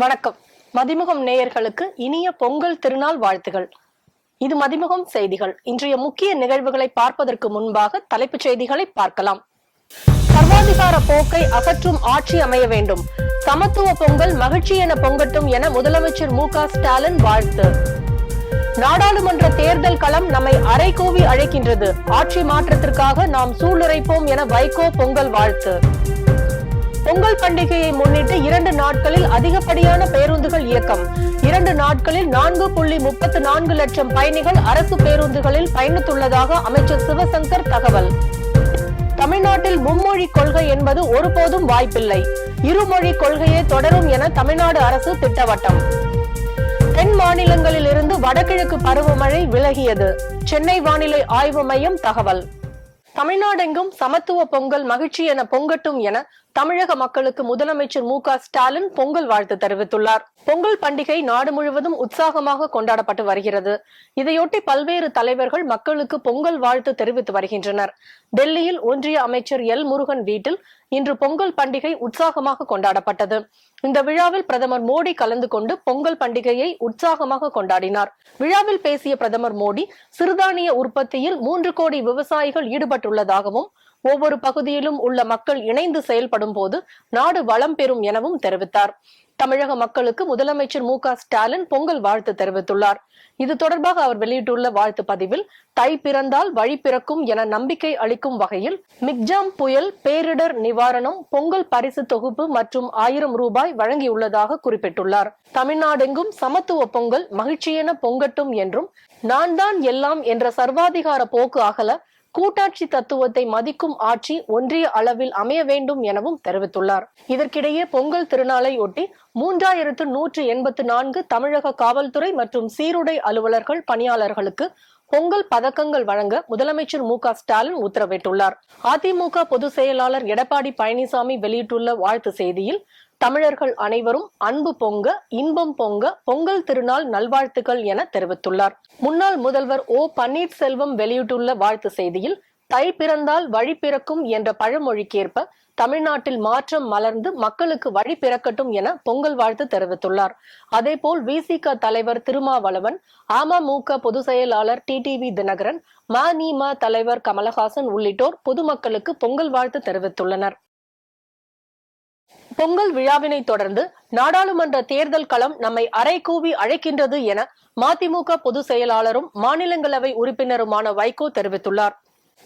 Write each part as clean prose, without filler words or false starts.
வணக்கம். மதிமுகம் நேயர்களுக்கு இனிய பொங்கல் திருநாள் வாழ்த்துகள். இது மதிமுகம் செய்திகள். இன்றைய முக்கிய நிகழ்வுகளை பார்ப்பதற்கு முன்பாக தலைப்புச் செய்திகளை பார்க்கலாம். சர்வாதிகார போக்கை அகற்றும் ஆட்சி அமைய வேண்டும். சமத்துவ பொங்கல் மகிழ்ச்சி என பொங்கட்டும் என முதலமைச்சர் மு.க.ஸ்டாலின் வாழ்த்து. நாடாளுமன்ற தேர்தல் களம் நம்மை அரைகூவி அழைக்கின்றது. ஆட்சி மாற்றத்திற்காக நாம் சூளுரைப்போம் என வைகோ பொங்கல் வாழ்த்து. பொங்கல் பண்டிகையை முன்னிட்டு 2 நாட்களில் அதிகப்படியான பேருந்துகள் இயக்கம். 2 நாட்களில் 4.34 லட்சம் பயணிகள் அரசு பேருந்துகளில் பயணித்துள்ளதாக அமைச்சர் சிவசங்கர் தகவல். தமிழ்நாட்டில் மும்மொழி கொள்கை என்பது ஒருபோதும் வாய்ப்பில்லை. இருமொழி கொள்கையே தொடரும் என தமிழ்நாடு அரசு திட்டவட்டம். தென் மாநிலங்களில் இருந்து வடகிழக்கு பருவமழை விலகியது. சென்னை வானிலை ஆய்வு மையம் தகவல். தமிழ்நாடெங்கும் சமத்துவ பொங்கல் மகிழ்ச்சி என பொங்கட்டும் என தமிழக மக்களுக்கு முதலமைச்சர் மு.க.ஸ்டாலின் பொங்கல் வாழ்த்து தெரிவித்துள்ளார். பொங்கல் பண்டிகை நாடு முழுவதும் உற்சாகமாக கொண்டாடப்பட்டு வருகிறது. இதையொட்டி பல்வேறு தலைவர்கள் மக்களுக்கு பொங்கல் வாழ்த்து தெரிவித்து வருகின்றனர். டெல்லியில் ஒன்றிய அமைச்சர் எல். முருகன் வீட்டில் இன்று பொங்கல் பண்டிகை உற்சாகமாக கொண்டாடப்பட்டது. இந்த விழாவில் பிரதமர் மோடி கலந்து கொண்டு பொங்கல் பண்டிகையை உற்சாகமாக கொண்டாடினார். விழாவில் பேசிய பிரதமர் மோடி சிறுதானிய உற்பத்தியில் 3 கோடி விவசாயிகள் ஈடுபட்டுள்ளதாகவும் ஒவ்வொரு பகுதியிலும் உள்ள மக்கள் இணைந்து செயல்படும் போது நாடு வளம் பெறும் எனவும் தெரிவித்தார். தமிழக மக்களுக்கு முதலமைச்சர் மு.க.ஸ்டாலின் பொங்கல் வாழ்த்து தெரிவித்துள்ளார். இது தொடர்பாக அவர் வெளியிட்டுள்ள வாழ்த்து பதிவில், தை பிறந்தால் வழி பிறக்கும் என நம்பிக்கை அளிக்கும் வகையில் மிக்ஜாம் புயல் பேரிடர் நிவாரணம் பொங்கல் பரிசு தொகுப்பு மற்றும் 1000 ரூபாய் வழங்கியுள்ளதாக குறிப்பிட்டுள்ளார். தமிழ்நாடெங்கும் சமத்துவ பொங்கல் மகிழ்ச்சியென பொங்கட்டும் என்றும், நான் தான் எல்லாம் என்ற சர்வாதிகார போக்கு அகல கூட்டாட்சி தத்துவத்தை மதிக்கும் ஆட்சி ஒன்றிய அளவில் அமைய வேண்டும் எனவும் தெரிவித்துள்ளார். இதற்கிடையே பொங்கல் திருநாளை ஒட்டி 3184 தமிழக காவல்துறை மற்றும் சீருடை அலுவலர்கள் பணியாளர்களுக்கு பொங்கல் பதக்கங்கள் வழங்க முதலமைச்சர் மு.க.ஸ்டாலின் உத்தரவிட்டுள்ளார். அதிமுக பொதுச் செயலாளர் எடப்பாடி பழனிசாமி வெளியிட்டுள்ள வாழ்த்து செய்தியில், தமிழர்கள் அனைவரும் அன்பு பொங்க, இன்பம் பொங்க, பொங்கல் திருநாள் நல்வாழ்த்துக்கள் என தெரிவித்துள்ளார். முன்னாள் முதல்வர் ஓ. பன்னீர்செல்வம் வெளியிட்டுள்ள வாழ்த்து செய்தியில், தை பிறந்தால் வழி பிறக்கும் என்ற பழமொழிக்கேற்ப தமிழ்நாட்டில் மாற்றம் மலர்ந்து மக்களுக்கு வழி பிறக்கட்டும் என பொங்கல் வாழ்த்து தெரிவித்துள்ளார். அதேபோல் விசிக தலைவர் திருமாவளவன், அமமுக பொதுச் செயலாளர் டிடிவி தினகரன், மநீம தலைவர் கமலஹாசன் உள்ளிட்டோர் பொதுமக்களுக்கு பொங்கல் வாழ்த்து தெரிவித்துள்ளனர். பொங்கல் விழாவினை தொடர்ந்து நாடாளுமன்ற தேர்தல் களம் நம்மை அரைகூவி அழைக்கின்றது என மதிமுக பொதுச் செயலாளரும் மாநிலங்களவை உறுப்பினருமான வைகோ தெரிவித்துள்ளார்.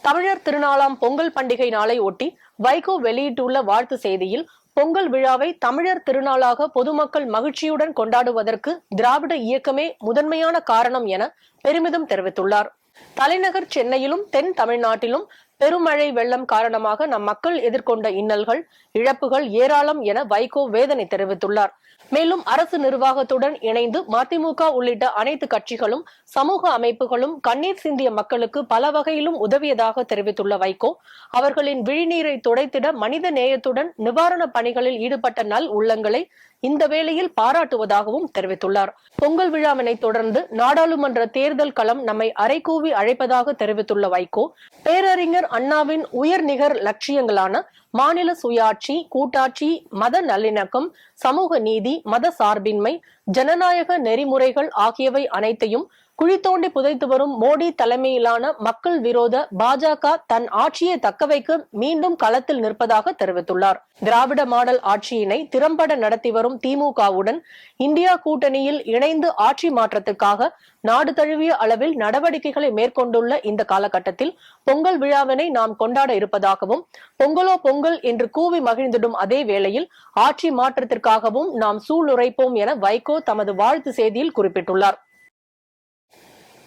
தமிழர் திருநாளாம் பொங்கல் பண்டிகை நாளை ஒட்டி வைகோ வெளியிட்டுள்ள வாழ்த்து செய்தியில், பொங்கல் விழாவை தமிழர் திருநாளாக பொதுமக்கள் மகிழ்ச்சியுடன் கொண்டாடுவதற்கு திராவிட இயக்கமே முதன்மையான காரணம் என பெருமிதம் தெரிவித்துள்ளார். தலைநகர் சென்னையிலும் தென் தமிழ்நாட்டிலும் பெருமழை வெள்ளம் காரணமாக நம் மக்கள் எதிர்கொண்ட இன்னல்கள், இழப்புகள் ஏராளம் என வைகோ வேதனை தெரிவித்துள்ளார். மேலும் அரசு நிர்வாகத்துடன் இணைந்து மதிமுக உள்ளிட்ட அனைத்து கட்சிகளும் சமூக அமைப்புகளும் கண்ணீர் சிந்திய மக்களுக்கு பல வகையிலும் உதவியதாக தெரிவித்துள்ள வைகோ, அவர்களின் விழிநீரை துடைத்திட மனித நேயத்துடன் நிவாரண பணிகளில் ஈடுபட்ட நல் உள்ளங்களை இந்த வேளையில் பாராட்டுவதாகவும் தெரிவித்துள்ளார். பொங்கல் விழாவினை தொடர்ந்து நாடாளுமன்ற தேர்தல் களம் நம்மை அரைகூவி அழைப்பதாக தெரிவித்துள்ள வைகோ, பேரறிஞர் அண்ணாவின் உயர்நிகர் லட்சியங்களான மாநில சுயாட்சி, கூட்டாட்சி, மத நல்லிணக்கம், சமூக நீதி, மத சார்பின்மை, ஜனநாயக நெறிமுறைகள் ஆகியவை அனைத்தையும் குழி தோண்டி புதைத்து வரும் மோடி தலைமையிலான மக்கள் விரோத பாஜக தன் ஆட்சியை தக்கவைக்க மீண்டும் களத்தில் நிற்பதாக தெரிவித்துள்ளார். திராவிட மாடல் ஆட்சியினை திறம்பட நடத்தி வரும் திமுகவுடன் இந்தியா கூட்டணியில் இணைந்து ஆட்சி மாற்றத்திற்காக நாடு தழுவிய அளவில் நடவடிக்கைகளை மேற்கொண்டுள்ள இந்த காலகட்டத்தில் பொங்கல் விழாவினை நாம் கொண்டாட இருப்பதாகவும், பொங்கலோ பொங்கல் என்று கூவி மகிழ்ந்திடும் அதே வேளையில் ஆட்சி மாற்றத்திற்காகவும் நாம் சூளுரைப்போம் என வைகோ தமது வாழ்த்து செய்தியில் குறிப்பிட்டுள்ளார்.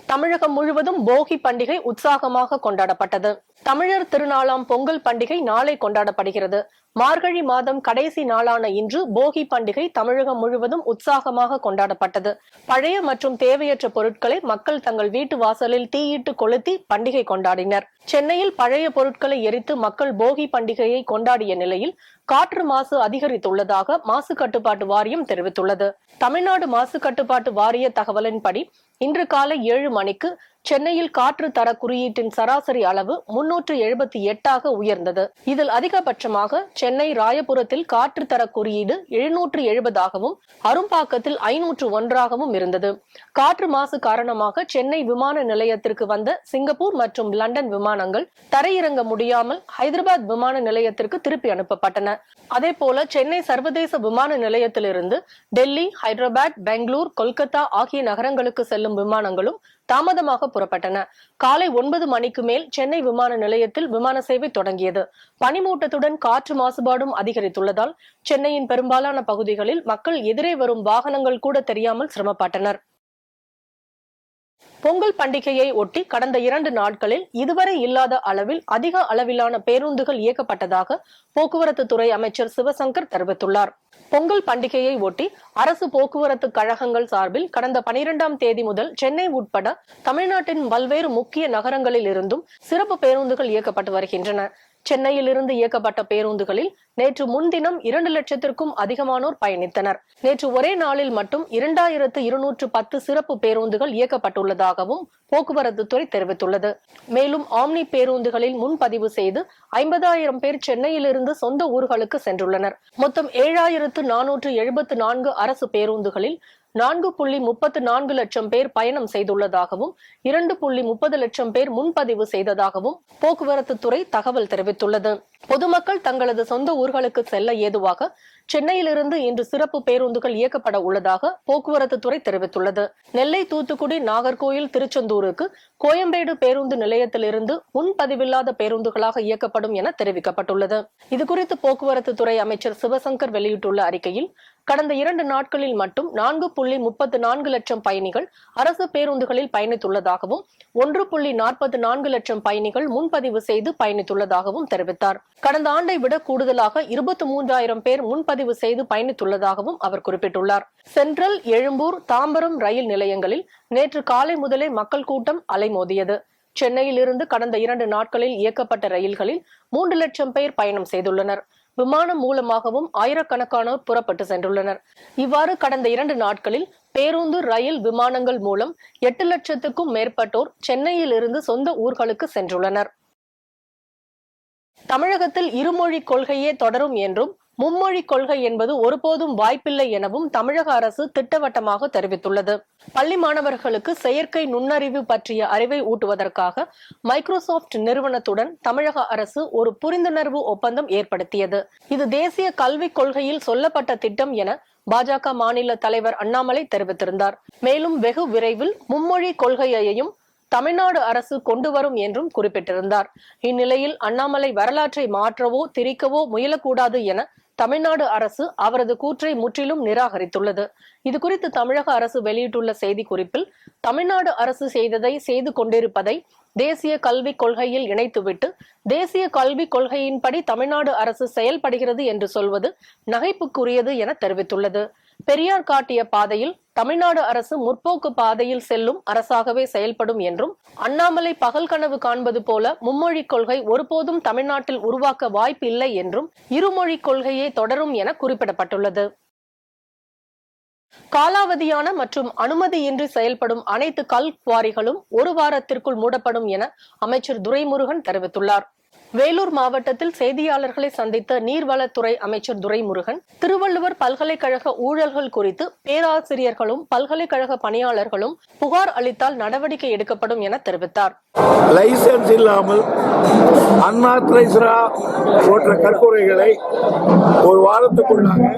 தமிழகம் முழுவதும் போகி பண்டிகை உற்சாகமாக கொண்டாடப்பட்டது. தமிழர் திருநாளாம் பொங்கல் பண்டிகை நாளை கொண்டாடப்படுகிறது. மார்கழி மாதம் கடைசி நாளான இன்று போகி பண்டிகை தமிழகம் முழுவதும் உற்சாகமாக கொண்டாடப்பட்டது. பழைய மற்றும் தேவையற்ற பொருட்களை மக்கள் தங்கள் வீட்டு வாசலில் தீயிட்டு கொளுத்தி பண்டிகை கொண்டாடினர். சென்னையில் பழைய பொருட்களை எரித்து மக்கள் போகி பண்டிகையை கொண்டாடிய நிலையில் காற்று மாசு அதிகரித்துள்ளதாக மாசு கட்டுப்பாட்டு வாரியம் தெரிவித்துள்ளது. தமிழ்நாடு மாசு கட்டுப்பாட்டு வாரிய தகவலின்படி இன்று காலை 7 மணிக்கு சென்னையில் காற்று தர குறியீட்டின் சராசரி அளவு 378ஆக உயர்ந்தது. இதில் அதிகபட்சமாக சென்னை ராயபுரத்தில் காற்று தர குறியீடு 770ஆகவும் அரும்பாக்கத்தில் 501ஆகவும் இருந்தது. காற்று மாசு காரணமாக சென்னை விமான நிலையத்திற்கு வந்த சிங்கப்பூர் மற்றும் லண்டன் விமானங்கள் தரையிறங்க முடியாமல் ஹைதராபாத் விமான நிலையத்திற்கு திருப்பி அனுப்பப்பட்டன. அதேபோல சென்னை சர்வதேச விமான நிலையத்திலிருந்து டெல்லி, ஹைதராபாத், பெங்களூர், கொல்கத்தா ஆகிய நகரங்களுக்கு செல்லும் விமானங்களும் தாமதமாக புறப்பட்டன. காலை 9 மணிக்கு மேல் சென்னை விமான நிலையத்தில் விமான சேவை தொடங்கியது. பனிமூட்டத்துடன் காற்று மாசுபாடும் அதிகரித்துள்ளதால் சென்னையின் பெரும்பாலான பகுதிகளில் மக்கள் எதிரே வரும் வாகனங்கள் கூட தெரியாமல் சிரமப்பட்டனர். பொங்கல் பண்டிகையை ஒட்டி கடந்த 2 நாட்களில் இதுவரை இல்லாத அளவில் அதிக அளவிலான பேருந்துகள் இயக்கப்பட்டதாக போக்குவரத்து துறை அமைச்சர் சிவசங்கர் தெரிவித்துள்ளார். பொங்கல் பண்டிகையை ஒட்டி அரசு போக்குவரத்து கழகங்கள் சார்பில் கடந்த 12ஆம் தேதி முதல் சென்னை உட்பட தமிழ்நாட்டின் பல்வேறு முக்கிய நகரங்களில் இருந்தும் சிறப்பு பேருந்துகள் இயக்கப்பட்டு வருகின்றன. சென்னையில் இருந்து இயக்கப்பட்ட பேருந்துகளில் நேற்று முன்தினம் 2 லட்சத்திற்கும் அதிகமானோர் பயணித்தனர். நேற்று ஒரே நாளில் மட்டும் 2210 சிறப்பு பேருந்துகள் இயக்கப்பட்டுள்ளதாகவும் போக்குவரத்து துறை தெரிவித்துள்ளது. மேலும் ஆம்னி பேருந்துகளில் முன்பதிவு செய்து 50,000 பேர் சென்னையிலிருந்து சொந்த ஊர்களுக்கு சென்றுள்ளனர். மொத்தம் 7474 அரசு பேருந்துகளில் 4.34 லட்சம் பேர் பயணம் செய்துள்ளதாகவும் 2.30 லட்சம் பேர் முன்பதிவு செய்ததாகவும் போக்குவரத்து துறை தகவல் தெரிவித்துள்ளது. பொதுமக்கள் தங்களது சொந்த ஊர்களுக்கு செல்ல ஏதுவாக சென்னையிலிருந்து இன்று சிறப்பு பேருந்துகள் இயக்கப்பட உள்ளதாக போக்குவரத்து துறை தெரிவித்துள்ளது. நெல்லை, தூத்துக்குடி, நாகர்கோயில், திருச்செந்தூருக்கு கோயம்பேடு பேருந்து நிலையத்திலிருந்து முன்பதிவில்லாத பேருந்துகளாக இயக்கப்படும் என தெரிவிக்கப்பட்டுள்ளது. இதுகுறித்து போக்குவரத்து துறை அமைச்சர் சிவசங்கர் வெளியிட்டுள்ள அறிக்கையில் கடந்த 2 நாட்களில் மட்டும் 4.34 லட்சம் பயணிகள் அரசு பேருந்துகளில் பயணித்துள்ளதாகவும் 1.44 லட்சம் பயணிகள் முன்பதிவு செய்து பயணித்துள்ளதாகவும் தெரிவித்தார். கடந்த ஆண்டை விட கூடுதலாக 23,000 பேர் முன்பதிவு செய்து பயணித்துள்ளதாகவும் அவர் குறிப்பிட்டுள்ளார். சென்ட்ரல், எழும்பூர், தாம்பரம் ரயில் நிலையங்களில் நேற்று காலை முதலே மக்கள் கூட்டம் அலைமோதியது. சென்னையில் இருந்து கடந்த 2 நாட்களில் இயக்கப்பட்ட ரயில்களில் 3 லட்சம் பேர் பயணம் செய்துள்ளனர். விமானம் மூலமாகவும் ஆயிரக்கணக்கானோர் புறப்பட்டு சென்றுள்ளனர். இவ்வாறு கடந்த 2 நாட்களில் பேருந்து, ரயில், விமானங்கள் மூலம் 8 லட்சத்துக்கும் மேற்பட்டோர் சென்னையில் இருந்து சொந்த ஊர்களுக்கு சென்றுள்ளனர். தமிழகத்தில் இருமொழி கொள்கையே தொடரும் என்றும் மும்மொழி கொள்கை என்பது ஒருபோதும் வாய்ப்பில்லை எனவும் தமிழக அரசு திட்டவட்டமாக தெரிவித்துள்ளது. பள்ளி மாணவர்களுக்கு செயற்கை நுண்ணறிவு பற்றிய அறிவை ஊட்டுவதற்காக மைக்ரோசாப்ட் நிறுவனத்துடன் தமிழக அரசு ஒரு புரிந்துணர்வு ஒப்பந்தம் ஏற்படுத்தியது. இது தேசிய கல்விக் கொள்கையில் சொல்லப்பட்ட திட்டம் என பாஜக மாநில தலைவர் அண்ணாமலை தெரிவித்திருந்தார். மேலும் வெகு விரைவில் மும்மொழி கொள்கையையும் தமிழ்நாடு அரசு கொண்டு வரும் என்றும் குறிப்பிட்டிருந்தார். இந்நிலையில் அண்ணாமலை வரலாற்றை மாற்றவோ திரிக்கவோ முயலக்கூடாது என தமிழ்நாடு அரசு அவரது கூற்றை முற்றிலும் நிராகரித்துள்ளது. இதுகுறித்து தமிழக அரசு வெளியிட்டுள்ள செய்தி குறிப்பில் தமிழ்நாடு அரசு செய்ததை செய்து கொண்டிருப்பதை தேசிய கல்விக் கொள்கையில் இணைத்துவிட்டு தேசிய கல்விக் கொள்கையின்படி தமிழ்நாடு அரசு செயல்படுகிறது என்று சொல்வது நகைப்புக்குரியது என தெரிவித்துள்ளது. பெரியார் காட்டிய பாதையில் தமிழ்நாடு அரசு முற்போக்கு பாதையில் செல்லும் அரசாகவே செயல்படும் என்றும் அண்ணாமலை பகல் கனவு காண்பது போல மும்மொழி கொள்கை ஒருபோதும் தமிழ்நாட்டில் உருவாக்க வாய்ப்பு இல்லை என்றும் இருமொழி கொள்கையே தொடரும் என குறிப்பிடப்பட்டுள்ளது. காலாவதியான மற்றும் அனுமதியின்றி செயல்படும் அனைத்து கல் குவாரிகளும் 1 வாரத்திற்குள் மூடப்படும் என அமைச்சர் துரைமுருகன் தெரிவித்துள்ளார். வேலூர் மாவட்டத்தில் செய்தியாளர்களை சந்தித்த நீர்வளத்துறை அமைச்சர் துரைமுருகன் திருவள்ளுவர் பல்கலைக்கழக ஊழல்கள் குறித்து பேராசிரியர்களும் பல்கலைக்கழக பணியாளர்களும் புகார் அளித்தால் நடவடிக்கை எடுக்கப்படும் என தெரிவித்தார். லைசன்ஸ் இல்லாமல் அன்ஆத்தரைஸ்டா போன்ற கற்கூரைகளை 1 வாரத்துக்குள்ளாக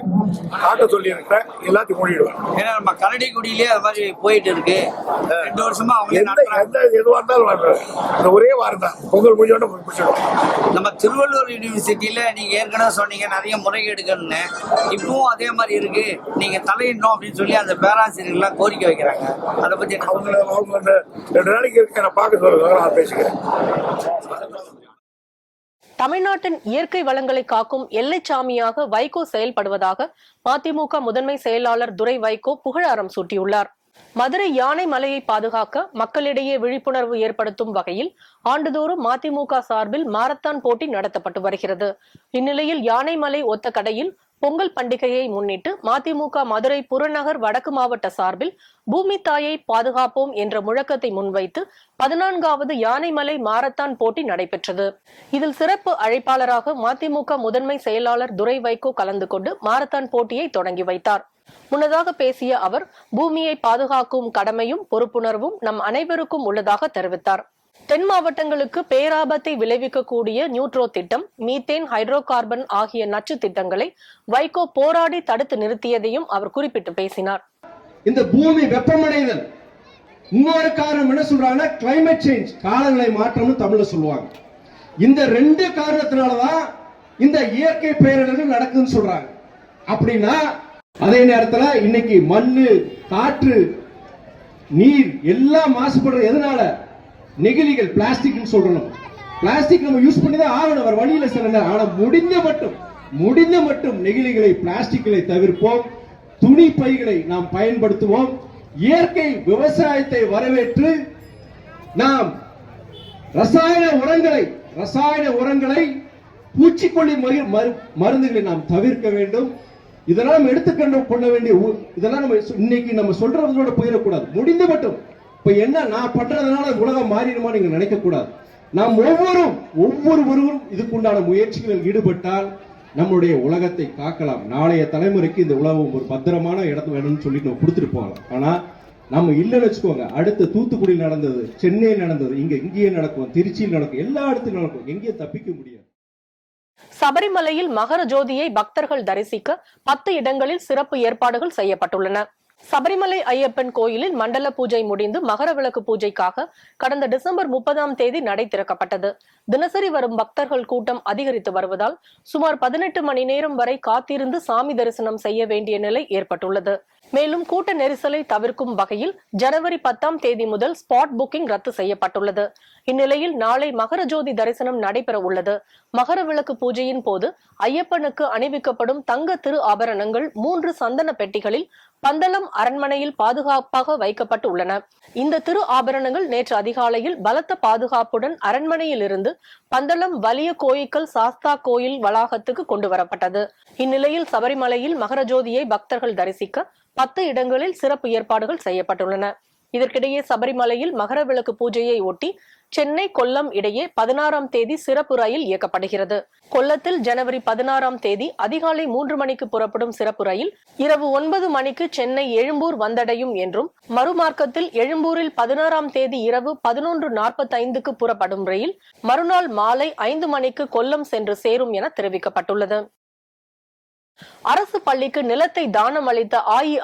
காட்ட சொல்லி இருக்கிறேன். எல்லாத்தையும் மூடிடுவேன். ஏன்னா நம்ம கரடிக்குடியிலே அது மாதிரி போயிட்டு இருக்கு. 2 வருஷமா அவங்க எதுவாக இருந்தாலும் இந்த ஒரே வாரம் தான் பொங்கல் முடிஞ்சோட முடிச்சிடுவோம். நம்ம திருவள்ளூர் யூனிவர்சிட்டியில நீங்க ஏற்கனவே சொன்னீங்க நிறைய முறைகேடுகள்னு. இப்பவும் அதே மாதிரி இருக்கு. நீங்க தலையிடணும் அப்படின்னு சொல்லி அந்த பேராசிரியர்கள் எல்லாம் கோரிக்கை வைக்கிறாங்க. அதை பத்தி அவங்க 2 நாளைக்கு இருக்க நான் பார்க்க சொல்லுங்க, நான் பேசுகிறேன். தமிழ்நாட்டின் இயற்கை வளங்களை காக்கும் எல்லைச்சாமியாக வைகோ செயல்படுவதாக மதிமுக முதன்மை செயலாளர் துரை வைகோ புகழாரம் சூட்டியுள்ளார். மதுரை யானை மலையை பாதுகாக்க மக்களிடையே விழிப்புணர்வு ஏற்படுத்தும் வகையில் ஆண்டுதோறும் மதிமுக சார்பில் மாரத்தான் போட்டி நடத்தப்பட்டு வருகிறது. இந்நிலையில் யானை மலை ஒத்த கடையில் பொங்கல் பண்டிகையை முன்னிட்டு மதிமுக மதுரை புறநகர் வடக்கு மாவட்ட சார்பில் பூமி தாயை பாதுகாப்போம் என்ற முழக்கத்தை முன்வைத்து 14வது யானைமலை மாரத்தான் போட்டி நடைபெற்றது. இதில் சிறப்பு அழைப்பாளராக மதிமுக முதன்மை செயலாளர் துரை வைகோ கலந்து கொண்டு மாரத்தான் போட்டியை தொடங்கி வைத்தார். முன்னதாக பேசிய அவர், பூமியை பாதுகாக்கும் கடமையும் பொறுப்புணர்வும் நம் அனைவருக்கும் உள்ளதாக தெரிவித்தார். தென் மாவட்டங்களுக்கு பேராபத்தை விளைவிக்கக்கூடிய நியூட்ரோ திட்டம், மீத்தேன், ஹைட்ரோ கார்பன் ஆகிய நச்சு திட்டங்களை வைகோ போராடி தடுத்து நிறுத்தியதையும் அவர் குறிப்பிட்டு பேசினார். இந்த பூமி வெப்பமடைதல் இன்னொரு காரணம் என்ன சொல்றாங்க, கிளைமேட் சேஞ்ச், காலநிலை மாற்றம்னு தமிழ்ல சொல்லுவாங்க. இந்த 2 காரணத்தினாலதான் இந்த இயற்கை பேரிடர்கள் நடக்குதுன்னு சொல்றாங்க. அப்படின்னா அதே நேரத்தில் இன்னைக்கு மண்ணு, காற்று, நீர் எல்லாம் மாசுபடுறது எதனால? நெகிழிகள், பிளாஸ்டிக் சொல்றோம். பிளாஸ்டிக் நம்ம யூஸ் பண்ணி தான் ஆகணும், வேற வழியில சில. ஆனா முடிந்த மட்டும் நெகிழிகளை, பிளாஸ்டிக்களை தவிர்ப்போம். துணி பைகளை நாம் பயன்படுத்துவோம். இயற்கை விவசாயத்தை வரவேற்று நாம் ரசாயன உரங்களை, பூச்சிக்கொல்லி மருந்துகளை நாம் தவிர்க்க வேண்டும். இதெல்லாம் நம்ம எடுத்துக்கொண்டு கொள்ள வேண்டிய, இதெல்லாம் நம்ம இன்னைக்கு நம்ம சொல்றதோட போயிடக்கூடாது. முடிந்த மட்டும் இப்ப என்ன நான் பண்றதுனால உலகம் மாறிடுமா நீங்க நினைக்க கூடாது. நாம் ஒவ்வொருவரும் இதுக்குண்டான முயற்சிகளில் ஈடுபட்டால் நம்மளுடைய உலகத்தை காக்கலாம். நாளைய தலைமுறைக்கு இந்த உலகம் ஒரு பத்திரமான இடம் வேணும்னு சொல்லிட்டு நம்ம கொடுத்துட்டு போகலாம். ஆனா நம்ம இல்லைன்னு வச்சுக்கோங்க, அடுத்து தூத்துக்குடியில் நடந்தது, சென்னையில் நடந்தது, இங்கேயே நடக்கும், திருச்சியில் நடக்கும், எல்லா இடத்துலையும் நடக்கும், எங்கேயும் தப்பிக்க முடியாது. சபரிமலையில் மகர ஜோதியை பக்தர்கள் தரிசிக்க 10 இடங்களில் சிறப்பு ஏற்பாடுகள் செய்யப்பட்டுள்ளன. சபரிமலை ஐயப்பன் கோயிலில் மண்டல பூஜை முடிந்து மகர விளக்கு பூஜைக்காக கடந்த டிசம்பர் 30ஆம் தேதி நடை திறக்கப்பட்டது. தினசரி வரும் பக்தர்கள் கூட்டம் அதிகரித்து வருவதால் சுமார் 18 மணி நேரம் வரை காத்திருந்து சாமி தரிசனம் செய்ய வேண்டிய நிலை ஏற்பட்டுள்ளது. மேலும் கூட்ட நெரிசலை தவிர்க்கும் வகையில் ஜனவரி 10ஆம் தேதி முதல் ஸ்பாட் புக்கிங் ரத்து செய்யப்பட்டுள்ளது. இந்நிலையில் நாளை மகர ஜோதி தரிசனம் நடைபெற உள்ளது. மகர விளக்கு பூஜையின் போது ஐயப்பனுக்கு அணிவிக்கப்படும் தங்க திரு ஆபரணங்கள் 3 சந்தன பெட்டிகளில் பந்தளம் அரண்மனையில் பாதுகாப்பாக வைக்கப்பட்டு உள்ளன. இந்த திரு ஆபரணங்கள் நேற்று அதிகாலையில் பலத்த பாதுகாப்புடன் அரண்மனையில் இருந்து பந்தளம் வலிய கோயிக்கல் சாஸ்தா கோயில் வளாகத்துக்கு கொண்டு வரப்பட்டது. இந்நிலையில் சபரிமலையில் மகர ஜோதியை பக்தர்கள் தரிசிக்க 10 இடங்களில் சிறப்பு ஏற்பாடுகள் செய்யப்பட்டுள்ளன. இதற்கிடையே சபரிமலையில் மகர விளக்கு பூஜையை ஒட்டி சென்னை கொல்லம் இடையே 16ஆம் தேதி சிறப்பு ரயில் இயக்கப்படுகிறது. கொல்லத்தில் ஜனவரி 16ஆம் தேதி அதிகாலை 3 மணிக்கு புறப்படும் சிறப்பு ரயில் இரவு 9 மணிக்கு சென்னை எழும்பூர் வந்தடையும் என்றும், மறுமார்க்கத்தில் எழும்பூரில் 16ஆம் தேதி இரவு 11:45க்கு புறப்படும் ரயில் மறுநாள் மாலை 5 மணிக்கு கொல்லம் சென்று சேரும் என தெரிவிக்கப்பட்டுள்ளது. அரசு பள்ளிக்கு நிலத்தை தானம் அளித்த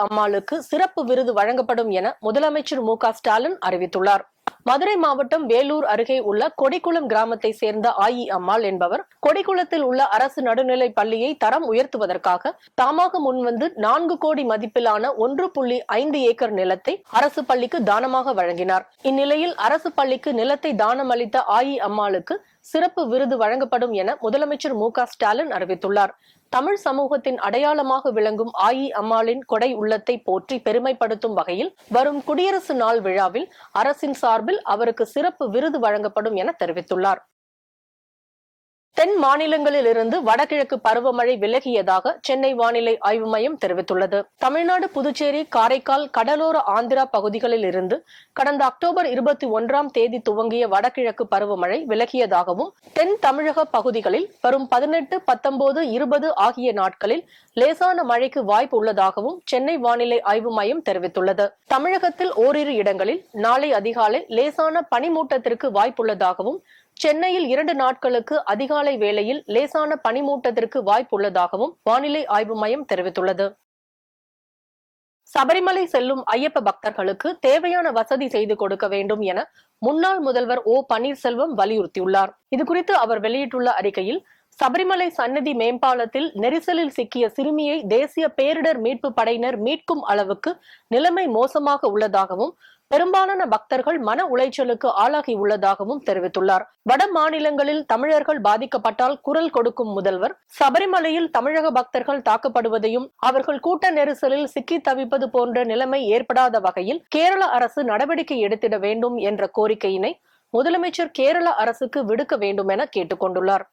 அம்மாளுக்கு சிறப்பு விருது வழங்கப்படும் என முதலமைச்சர் மு.க.ஸ்டாலின் அறிவித்துள்ளார். மதுரை மாவட்டம் வேலூர் அருகே உள்ள கொடிக்குளம் கிராமத்தை சேர்ந்த அம்மாள் என்பவர் கொடிக்குளத்தில் உள்ள அரசு நடுநிலை பள்ளியை தரம் உயர்த்துவதற்காக தாமாக முன்வந்து 4 கோடி மதிப்பிலான 1.5 ஏக்கர் நிலத்தை அரசு பள்ளிக்கு தானமாக வழங்கினார். இந்நிலையில் அரசு பள்ளிக்கு நிலத்தை தானம் அளித்த அம்மாளுக்கு சிறப்பு விருது வழங்கப்படும் என முதலமைச்சர் மு.க.ஸ்டாலின் அறிவித்துள்ளார். தமிழ் சமூகத்தின் அடையாளமாக விளங்கும் அம்மாளின் கொடை உள்ளத்தை போற்றி பெருமைப்படுத்தும் வகையில் வரும் குடியரசு நாள் விழாவில் அரசின் சார்பில் அவருக்கு சிறப்பு விருது வழங்கப்படும் என தெரிவித்துள்ளார். தென் மாநிலங்களில் இருந்து வடகிழக்கு பருவமழை விலகியதாக சென்னை வானிலை ஆய்வு மையம் தெரிவித்துள்ளது. தமிழ்நாடு, புதுச்சேரி, காரைக்கால், கடலோர ஆந்திரா பகுதிகளில் இருந்து கடந்த அக்டோபர் 21ஆம் தேதி துவங்கிய வடகிழக்கு பருவமழை விலகியதாகவும், தென் தமிழக பகுதிகளில் வரும் 18, 19, 20 ஆகிய நாட்களில் லேசான மழைக்கு வாய்ப்பு உள்ளதாகவும் சென்னை வானிலை ஆய்வு மையம் தெரிவித்துள்ளது. தமிழகத்தில் ஓரிரு இடங்களில் நாளை அதிகாலை லேசான பனிமூட்டத்திற்கு வாய்ப்புள்ளதாகவும், சென்னையில் 2 நாட்களுக்கு அதிகாலை வேளையில் லேசான பனிமூட்டத்திற்கு வாய்ப்புள்ளதாகவும் வானிலை ஆய்வு மையம் தெரிவித்துள்ளது. சபரிமலை செல்லும் ஐயப்ப பக்தர்களுக்கு தேவையான வசதி செய்து கொடுக்க வேண்டும் என முன்னாள் முதல்வர் ஓ பன்னீர்செல்வம் வலியுறுத்தியுள்ளார். இதுகுறித்து அவர் வெளியிட்டுள்ள அறிக்கையில், சபரிமலை சன்னதி மேம்பாலத்தில் நெரிசலில் சிக்கிய சிறுமியை தேசிய பேரிடர் மீட்பு படையினர் மீட்கும் அளவுக்கு நிலைமை மோசமாக உள்ளதாகவும், பெரும்பாலான பக்தர்கள் மன உளைச்சலுக்கு ஆளாகி உள்ளதாகவும் தெரிவித்துள்ளார். வட மாநிலங்களில் தமிழர்கள் பாதிக்கப்பட்டால் குரல் கொடுக்கும் முதல்வர், சபரிமலையில் தமிழக பக்தர்கள் தாக்கப்படுவதையும் அவர்கள் கூட்ட நெரிசலில் சிக்கி தவிப்பது போன்ற நிலைமை ஏற்படாத வகையில் கேரள அரசு நடவடிக்கை எடுத்திட வேண்டும் என்ற கோரிக்கையினை முதலமைச்சர் கேரள அரசுக்கு விடுக்க வேண்டும் என கேட்டுக் கொண்டுள்ளார்.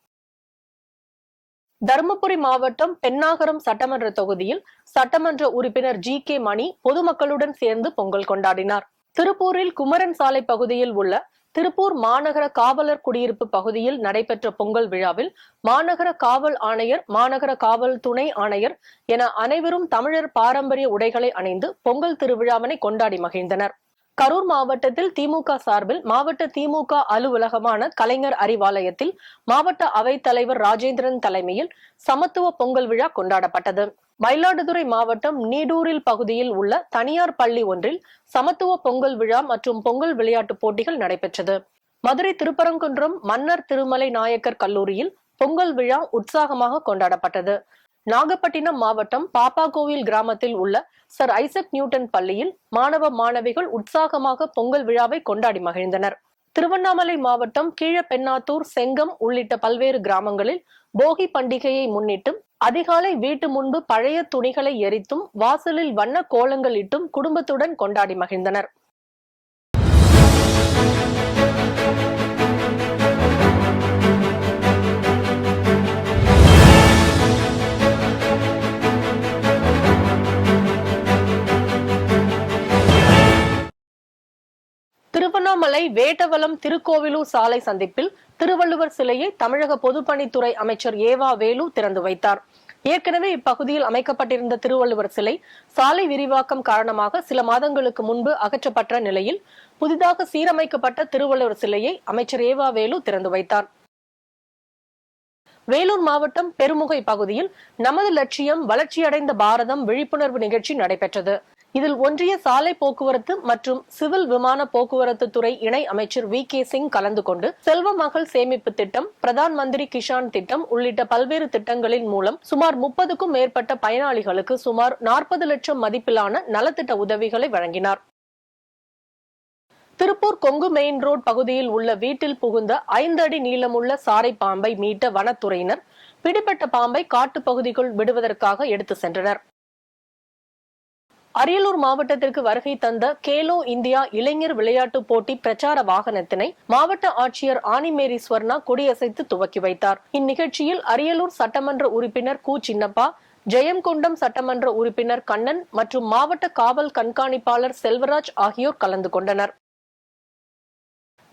தருமபுரி மாவட்டம் பென்னாகரம் சட்டமன்ற தொகுதியில் சட்டமன்ற உறுப்பினர் ஜி.கே. மணி பொதுமக்களுடன் சேர்ந்து பொங்கல் கொண்டாடினார். திருப்பூரில் குமரன் சாலை பகுதியில் உள்ள திருப்பூர் மாநகர காவலர் குடியிருப்பு பகுதியில் நடைபெற்ற பொங்கல் விழாவில் மாநகர காவல் ஆணையர், மாநகர காவல் துணை ஆணையர் என அனைவரும் தமிழர் பாரம்பரிய உடைகளை அணிந்து பொங்கல் திருவிழாவினை கொண்டாடி மகிழ்ந்தனர். கரூர் மாவட்டத்தில் திமுக சார்பில் மாவட்ட திமுக அலுவலகமான கலைஞர் அறிவாலயத்தில் மாவட்ட அவைத்தலைவர் ராஜேந்திரன் தலைமையில் சமத்துவ பொங்கல் விழா கொண்டாடப்பட்டது. மயிலாடுதுறை மாவட்டம் நீடூரில் பகுதியில் உள்ள தனியார் பள்ளி ஒன்றில் சமத்துவ பொங்கல் விழா மற்றும் பொங்கல் விளையாட்டு போட்டிகள் நடைபெற்றது. மதுரை திருப்பரங்குன்றம் மன்னர் திருமலை நாயக்கர் கல்லூரியில் பொங்கல் விழா உற்சாகமாக கொண்டாடப்பட்டது. நாகப்பட்டினம் மாவட்டம் பாப்பாகோவில் கிராமத்தில் உள்ள சர் ஐசக் நியூட்டன் பள்ளியில் மாணவ மாணவிகள் உற்சாகமாக பொங்கல் விழாவை கொண்டாடி மகிழ்ந்தனர். திருவண்ணாமலை மாவட்டம் கீழப்பெண்ணாத்தூர், செங்கம் உள்ளிட்ட பல்வேறு கிராமங்களில் போகி பண்டிகையை முன்னிட்டு அதிகாலை வீட்டு முன்பு பழைய துணிகளை எரித்தும் வாசலில் வண்ண கோலங்கள் இட்டும் குடும்பத்துடன் கொண்டாடி மகிழ்ந்தனர். திருவண்ணாமலை வேட்டவலம் திருக்கோவிலூர் சாலை சந்திப்பில் திருவள்ளுவர் சிலையை தமிழக பொதுப்பணித்துறை அமைச்சர் ஏவா வேலு திறந்து வைத்தார். ஏற்கனவே இப்பகுதியில் அமைக்கப்பட்டிருந்த திருவள்ளுவர் சிலை சாலை விரிவாக்கம் காரணமாக சில மாதங்களுக்கு முன்பு அகற்றப்பட்ட நிலையில் புதிதாக சீரமைக்கப்பட்ட திருவள்ளுவர் சிலையை அமைச்சர் ஏவா வேலு திறந்து வைத்தார். வேலூர் மாவட்டம் பெருமுகை பகுதியில் நமது லட்சியம் வளர்ச்சியடைந்த பாரதம் விழிப்புணர்வு நிகழ்ச்சி நடைபெற்றது. இதில் ஒன்றிய சாலை போக்குவரத்து மற்றும் சிவில் விமான போக்குவரத்து துறை இணை அமைச்சர் வி.கே. சிங் கலந்து கொண்டு செல்வ மகள் சேமிப்பு திட்டம், பிரதான் மந்திரி கிஷான் திட்டம் உள்ளிட்ட பல்வேறு திட்டங்களின் மூலம் சுமார் 30க்கும் மேற்பட்ட பயனாளிகளுக்கு சுமார் 40 லட்சம் மதிப்பிலான நலத்திட்ட உதவிகளை வழங்கினார். திருப்பூர் கொங்கு மெயின் ரோட் பகுதியில் உள்ள வீட்டில் புகுந்த 5 அடி நீளமுள்ள சாரை பாம்பை மீட்ட வனத்துறையினர் பிடிபட்ட பாம்பை காட்டுப்பகுதிக்குள் விடுவதற்காக எடுத்து சென்றனர். அரியலூர் மாவட்டத்திற்கு வருகை தந்த கேலோ இந்தியா இளைஞர் விளையாட்டு போட்டி பிரச்சார வாகனத்தினை மாவட்ட ஆட்சியர் ஆனிமேரி ஸ்வர்ணா கொடியசைத்து துவக்கி வைத்தார். இந்நிகழ்ச்சியில் அரியலூர் சட்டமன்ற உறுப்பினர் கு. சின்னப்பா, ஜெயங்கொண்டம் சட்டமன்ற உறுப்பினர் கண்ணன் மற்றும் மாவட்ட காவல் கண்காணிப்பாளர் செல்வராஜ் ஆகியோர் கலந்து கொண்டனர்.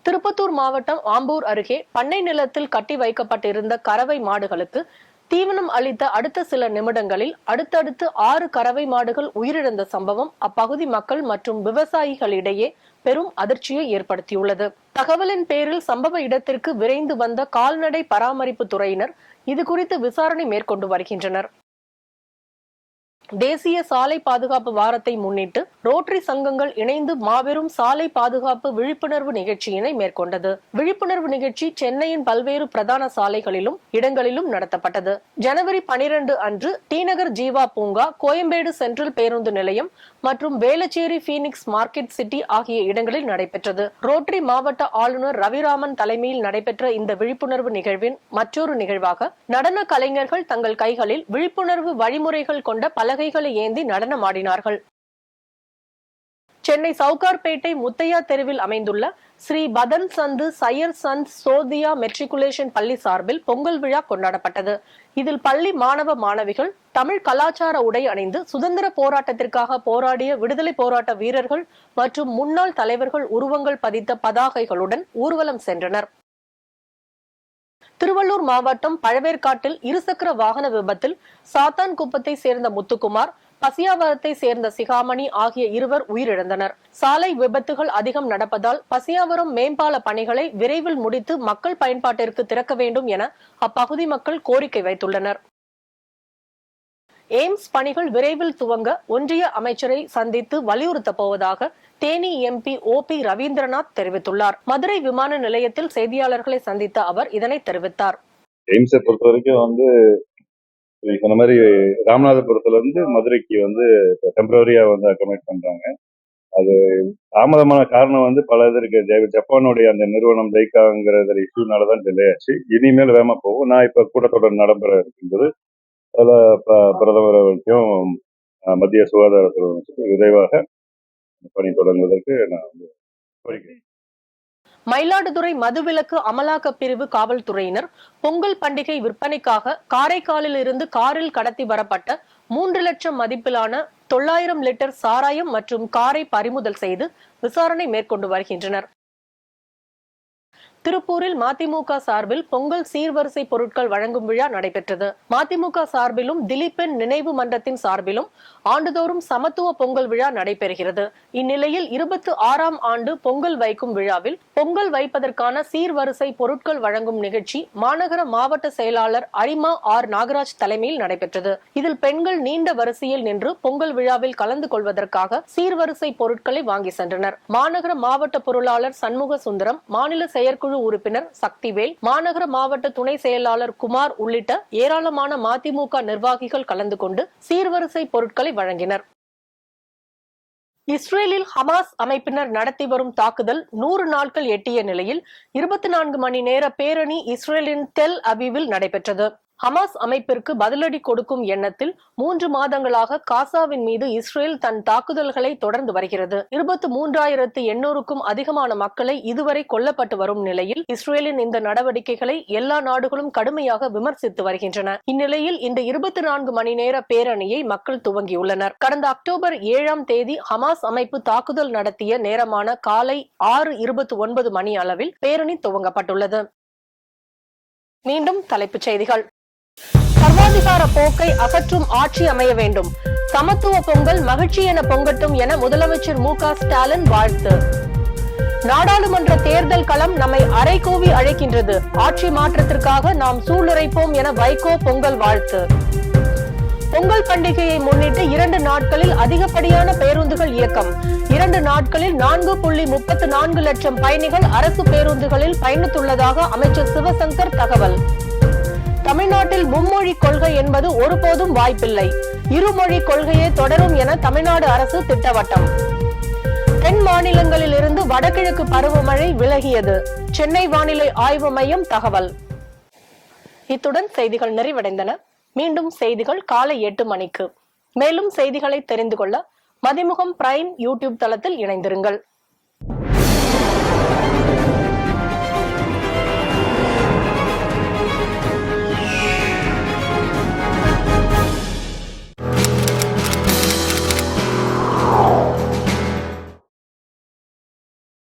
திருப்பத்தூர் மாவட்டம் ஆம்பூர் அருகே பண்ணை நிலத்தில் கட்டி வைக்கப்பட்டிருந்த கறவை மாடுகளுக்கு தீவனம் அளித்த அடுத்த சில நிமிடங்களில் அடுத்தடுத்து 6 கறவை மாடுகள் உயிரிழந்த சம்பவம் அப்பகுதி மக்கள் மற்றும் விவசாயிகளிடையே பெரும் அதிர்ச்சியை ஏற்படுத்தியுள்ளது. தகவலின் பேரில் சம்பவ இடத்திற்கு விரைந்து வந்த கால்நடை பராமரிப்பு துறையினர் இதுகுறித்து விசாரணை மேற்கொண்டு வருகின்றனர். தேசிய சாலை பாதுகாப்பு வாரத்தை முன்னிட்டு ரோட்டரி சங்கங்கள் இணைந்து மாபெரும் சாலை பாதுகாப்பு விழிப்புணர்வு நிகழ்ச்சியினை மேற்கொண்டது. விழிப்புணர்வு நிகழ்ச்சி சென்னையின் பல்வேறு பிரதான சாலைகளிலும் இடங்களிலும் நடத்தப்பட்டது. ஜனவரி 12 அன்று டி நகர் ஜீவா பூங்கா, கோயம்பேடு சென்ட்ரல் பேருந்து நிலையம் மற்றும் வேளச்சேரி பீனிக்ஸ் மார்க்கெட் சிட்டி ஆகிய இடங்களில் நடைபெற்றது. ரோட்டரி மாவட்ட ஆளுநர் ரவிராமன் தலைமையில் நடைபெற்ற இந்த விழிப்புணர்வு நிகழ்வின் மற்றொரு நிகழ்வாக நடன கலைஞர்கள் தங்கள் கைகளில் விழிப்புணர்வு வழிமுறைகள் கொண்ட பலகைகளை ஏந்தி நடனமாடினார்கள். சென்னை சவுகார்பேட்டை முத்தையா தெருவில் அமைந்துள்ள ஸ்ரீ பதன் சந்து சையர் சந்த் சோதியா மெட்ரிகுலேஷன் பள்ளி சார்பில் பொங்கல் விழா கொண்டாடப்பட்டது. இதில் பள்ளி மாணவ மாணவிகள் தமிழ் கலாச்சார உடை அணிந்து சுதந்திர போராட்டத்திற்காக போராடிய விடுதலை போராட்ட வீரர்கள் மற்றும் முன்னாள் தலைவர்கள் உருவங்கள் பதித்த பதாகைகளுடன் ஊர்வலம் சென்றனர். திருவள்ளூர் மாவட்டம் பழவேற்காட்டில் இருசக்கர வாகன விபத்தில் சாத்தான்குப்பத்தை சேர்ந்த முத்துக்குமார், பசியாவரத்தை சேர்ந்த சிகாமணி ஆகிய இருவர் உயிரிழந்தனர். சாலை விபத்துகள் அதிகம் நடப்பதால் பசியாவரம் மேம்பால பணிகளை விரைவில் முடித்து மக்கள் பயன்பாட்டிற்கு திறக்க வேண்டும் என அப்பகுதி மக்கள் கோரிக்கை வைத்துள்ளனர். எய்ம்ஸ் பணிகள் விரைவில் துவங்க ஒன்றிய அமைச்சரை சந்தித்து வலியுறுத்த போவதாக தேனி எம்பி ஓ.பி. ரவீந்திரநாத் தெரிவித்துள்ளார். மதுரை விமான நிலையத்தில் செய்தியாளர்களை சந்தித்த அவர் இதனை தெரிவித்தார். எய்ம்ஸை பொறுத்த வரைக்கும் சொன்ன மாதிரி ராமநாதபுரத்துல இருந்து மதுரைக்கு டெம்பரரியா அக்கமடேட் பண்றாங்க. அது தாமதமான காரணம் பல இது இருக்கு. ஜப்பானுடைய அந்த நிறுவனம் லைக்காங்கிற இஷ்யூனாலதான் டிலே ஆச்சு. இனிமேல் வேகமா போகும். நான் இப்ப கூட்டத்தொடர் நடைபெற இருக்கின்றது. அதுல பிரதமர் அவர்களுக்கும் மத்திய சுகாதாரத்துறை விரைவாக பணி தொடங்குவதற்கு நான் கோரிக்கை. மயிலாடுதுறை மதுவிலக்கு அமலாக்க பிரிவு காவல்துறையினர் பொங்கல் பண்டிகை விற்பனைக்காக காரைக்காலில் இருந்து காரில் கடத்தி வரப்பட்ட 3 லட்சம் மதிப்பிலான 900 லிட்டர் சாராயம் மற்றும் காரை பறிமுதல் செய்து விசாரணை மேற்கொண்டு வருகின்றனர். திருப்பூரில் மதிமுக சார்பில் பொங்கல் சீர்வரிசை பொருட்கள் வழங்கும் விழா நடைபெற்றது. மதிமுக சார்பிலும் திலீபன் நினைவு மன்றத்தின் சார்பிலும் ஆண்டுதோறும் சமத்துவ பொங்கல் விழா நடைபெறுகிறது. இந்நிலையில் 26ஆம் ஆண்டு பொங்கல் வைக்கும் விழாவில் பொங்கல் வைப்பதற்கான சீர்வரிசை பொருட்கள் வழங்கும் நிகழ்ச்சி மாநகர மாவட்ட செயலாளர் அரிமா ஆர் நாகராஜ் தலைமையில் நடைபெற்றது. இதில் பெண்கள் நீண்ட வரிசையில் நின்று பொங்கல் விழாவில் கலந்து கொள்வதற்காக சீர்வரிசை பொருட்களை வாங்கி சென்றனர். மாநகர மாவட்ட பொருளாளர் சண்முக சுந்தரம், மாநில செயற்குழு உறுப்பினர் சக்திவேல், மாநகர மாவட்ட துணை செயலாளர் குமார் உள்ளிட்ட ஏராளமான மதிமுக நிர்வாகிகள் கலந்து கொண்டு சீர்வரிசை பொருட்களை வழங்கினர். இஸ்ரேலில் ஹமாஸ் அமைப்பினர் நடத்தி வரும் தாக்குதல் 100 நாட்கள் எட்டிய நிலையில் 24 மணி நேர பேரணி இஸ்ரேலின் தெல் அவிவில் நடைபெற்றது. ஹமாஸ் அமைப்பிற்கு பதிலடி கொடுக்கும் எண்ணத்தில் 3 மாதங்களாக காசாவின் மீது இஸ்ரேல் தன் தாக்குதல்களை தொடர்ந்து வருகிறது. 23,800க்கும் அதிகமான மக்களை இதுவரை கொல்லப்பட்டு வரும் நிலையில் இஸ்ரேலின் இந்த நடவடிக்கைகளை எல்லா நாடுகளும் கடுமையாக விமர்சித்து வருகின்றன. இந்நிலையில் இந்த 24 மணி நேர பேரணியை மக்கள் துவங்கியுள்ளனர். கடந்த அக்டோபர் 7ஆம் தேதி ஹமாஸ் அமைப்பு தாக்குதல் நடத்திய நேரமான காலை 6:29 மணி அளவில் பேரணி துவங்கப்பட்டுள்ளது. மீண்டும் தலைப்புச் செய்திகள். சர்வாதிகார போக்கை அகற்றும் ஆட்சி அமைய வேண்டும். சமத்துவ பொங்கல் மகிழ்ச்சி என பொங்கட்டும் என முதலமைச்சர் மு.க. ஸ்டாலின் வாழ்த்து. நாடாளுமன்ற தேர்தல் களம் நம்மை அரைகூவி அழைக்கின்றது. ஆட்சி மாற்றத்திற்காக நாம் சூளுரைப்போம் என வைகோ பொங்கல் வாழ்த்து. பொங்கல் பண்டிகையை முன்னிட்டு 2 நாட்களில் அதிகப்படியான பேருந்துகள் இயக்கம். 2 நாட்களில் 4.34 லட்சம் பயணிகள் அரசு பேருந்துகளில் பயணித்துள்ளதாக அமைச்சர் சிவசங்கர் தகவல். தமிழ்நாட்டில் மும்மொழி கொள்கை என்பது ஒருபோதும் வாய்ப்பில்லை. இருமொழி கொள்கையே தொடரும் என தமிழ்நாடு அரசு திட்டவட்டம். தென் மாநிலங்களில் இருந்து வடகிழக்கு பருவமழை விலகியது. சென்னை வானிலை ஆய்வு மையம் தகவல். இத்துடன் செய்திகள் நிறைவடைந்தன. மீண்டும் செய்திகள் காலை 8 மணிக்கு. மேலும் செய்திகளை தெரிந்து கொள்ள மதிமுகம் பிரைம் யூடியூப் தளத்தில் இணைந்திருங்கள்.